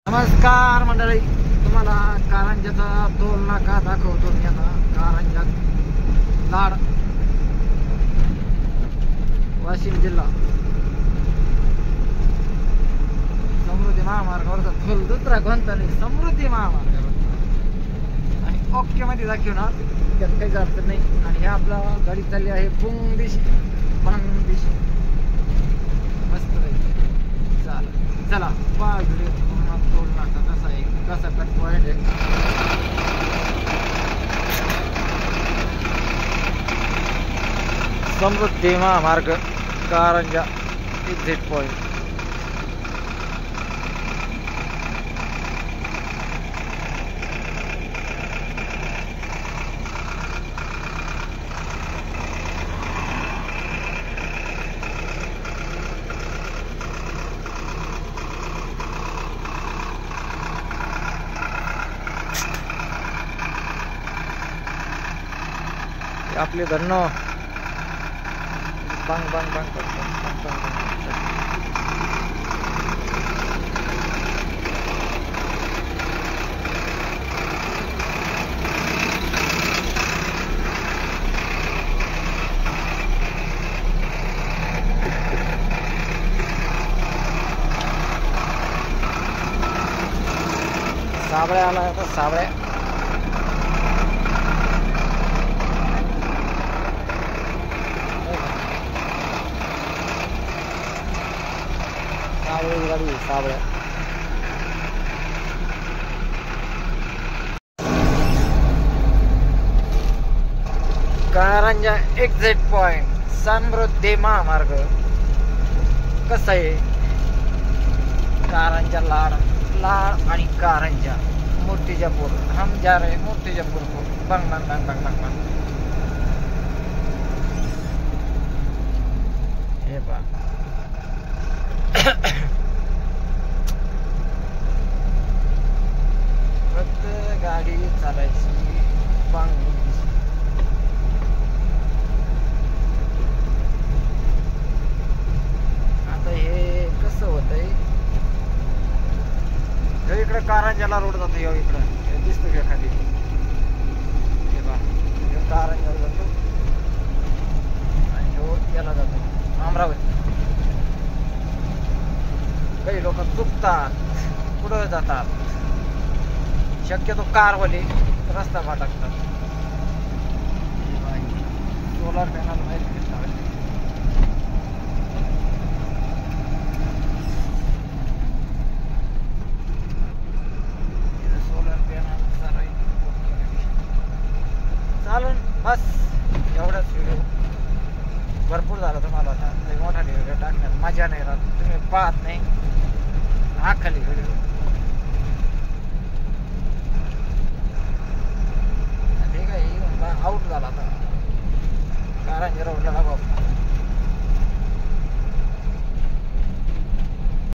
नमस्कार मंडळी, तुम्हाला कारंजाचा टोल नाका दाखवतो मी आता. कारंजा लाड, वाशिम जिल्हा. समृद्धी महामार्गावरचा टोल दुसरा कोणता नाही, समृद्धी महामार्गावर. आणि ओके मध्ये दाखवणार, त्यात काहीच अडचण नाही. आणि हे आपला गाडी चालली आहे पुंगदिशी. मस्त पाहिजे. चला पहा व्हिडिओ. टोल नाका कसा आहे, कसा कट पॉइंट आहे. समृद्धी महामार्ग कारंजा एक्झिट पॉइंट. आपले धन्नो बंग बंग बंग बंग बंग बंग. साबळे आला आता. साबळे गाडी साबळे. कारंजा एक्झिट पॉइंट समृद्धी महामार्ग. कसा आहे कारंजा लाड आणि कारंजा मूर्तिजापूर. हम जा रहे मूर्तिजापूर को. बंग बंग बंग बंग बंग बंग. हे पहा, फक्त गाडी चालायची. आता हे कसं होतंय, इकडे कारंजाला रोड जातो. इकडं दिसतो का खाली? हे बघा, कारंजाला जातो आणि ह्यो याला जातो अमरावती. काही लोक चुकतात, पुढं जातात. शक्यतो कारवाले रस्ता भटकतात. सोलार पॅनल माहिती घेतला. सोलार पॅनल चालून बस. एवढाच व्हिडिओ भरपूर झाला. तुम्हाला आता मोठा व्हिडिओ टाकण्यात मजा नाही राहत, तुम्ही पाहत नाही हा खाली व्हिडिओ. ठीक आहे, आउट झाला आता. कारंजा रोडला लागू.